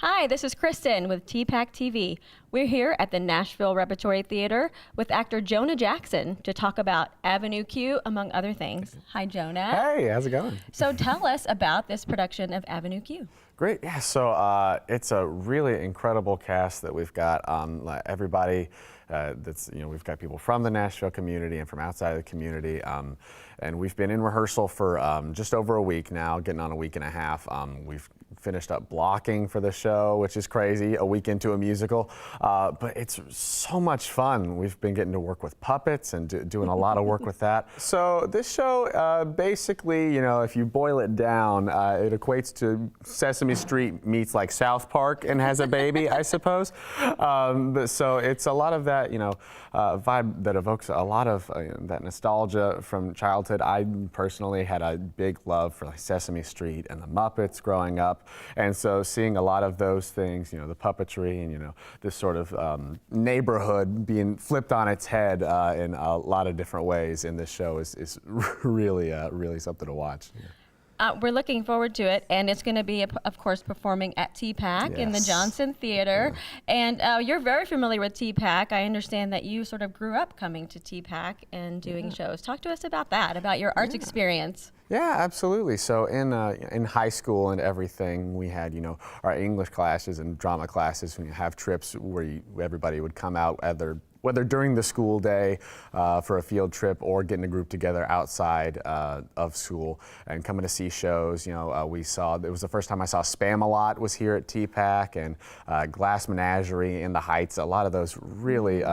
Hi, this is Kristin with TPAC TV. We're here at the Nashville Repertory Theater with actor Jonah Jackson to talk about Avenue Q, among other things. Hi, Jonah. Hey, how's it going? So tell us about this production of Avenue Q. Great, yeah, so it's a really incredible cast that we've got. Everybody we've got people from the Nashville community and from outside of the community. And we've been in rehearsal for just over a week now, getting on a week and a half. We've finished up blocking for the show, which is crazy, a week into a musical. But it's so much fun. We've been getting to work with puppets and doing a lot of work with that. So this show, basically, if you boil it down, it equates to Sesame Street meets like South Park and has a baby, I suppose. So it's a lot of that, vibe that evokes a lot of that nostalgia from childhood. I personally had a big love for like Sesame Street and the Muppets growing up. And so seeing a lot of those things, the puppetry and, this sort of neighborhood being flipped on its head in a lot of different ways in this show is really something to watch. Yeah. We're looking forward to it, and it's going to be, of course, performing at TPAC in the Johnson Theater. And you're very familiar with TPAC. I understand that you sort of grew up coming to TPAC and doing shows. Talk to us about that, about your arts experience. Yeah, absolutely. So in high school and everything, we had our English classes and drama classes. We have trips where everybody would come out, whether during the school day for a field trip or getting a group together outside of school and coming to see shows. It was the first time I saw Spam-A-Lot was here at TPAC, and Glass Menagerie in the Heights. A lot of those really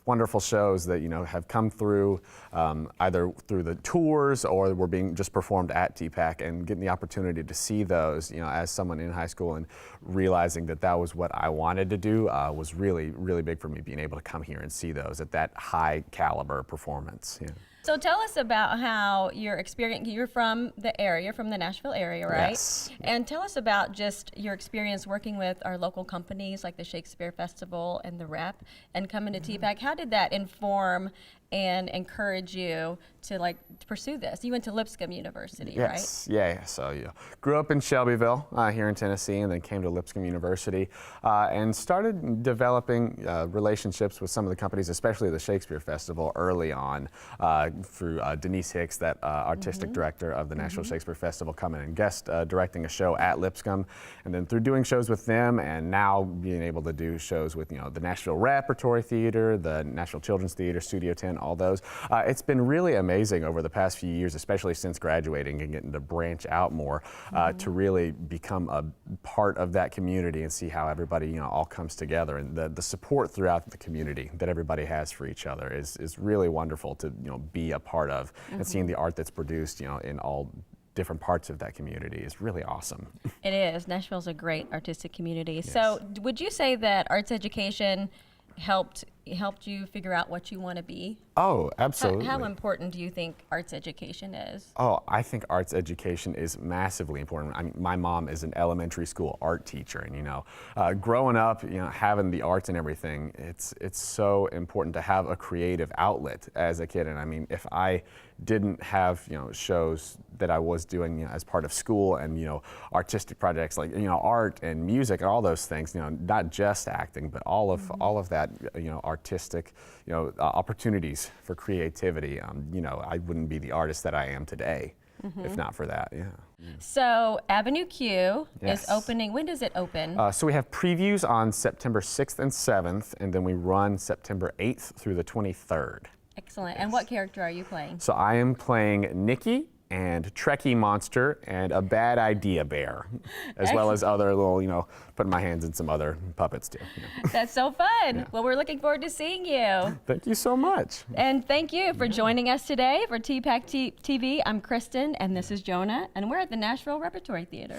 wonderful shows that have come through either through the tours or were being just performed at TPAC, and getting the opportunity to see those as someone in high school and realizing that that was what I wanted to do was really big for me, being able to come here and see those at that high caliber performance. Yeah. So tell us about how your experience, you're from the area, from the Nashville area, right? Yes. And tell us about just your experience working with our local companies like the Shakespeare Festival and the REP and coming to TPAC. How did that inform and encourage you to pursue this? You went to Lipscomb University, right? Yes, yeah. So grew up in Shelbyville here in Tennessee, and then came to Lipscomb University and started developing relationships with some of the companies, especially the Shakespeare Festival early on through Denise Hicks, that artistic director of the Nashville Shakespeare Festival, coming and guest directing a show at Lipscomb, and then through doing shows with them, and now being able to do shows with the Nashville Repertory Theater, the Nashville Children's Theater, Studio 10, all those. It's been really amazing over the past few years, especially since graduating and getting to branch out more, to really become a part of that community and see how everybody all comes together, and the support throughout the community that everybody has for each other is really wonderful to be a part of, and seeing the art that's produced in all different parts of that community is really awesome. It is. Nashville's a great artistic community. Yes. So would you say that arts education helped you figure out what you want to be? Oh, absolutely. How important do you think arts education is? Oh, I think arts education is massively important. I mean, my mom is an elementary school art teacher, and growing up, having the arts and everything, it's so important to have a creative outlet as a kid. And I mean, if I didn't have shows that I was doing as part of school, and artistic projects like art and music and all those things, not just acting, but all of that artistic opportunities for creativity, I wouldn't be the artist that I am today if not for that. Yeah. So Avenue Q is opening. When does it open? So we have previews on September 6th and 7th, and then we run September 8th through the 23rd. Excellent. And what character are you playing? So I am playing Nikki and Trekkie Monster and a Bad Idea Bear, as well as other little, putting my hands in some other puppets too. That's so fun. Yeah. Well, we're looking forward to seeing you. Thank you so much. And thank you for joining us today for TPAC TV. I'm Kristin, and this is Jonah, and we're at the Nashville Repertory Theater.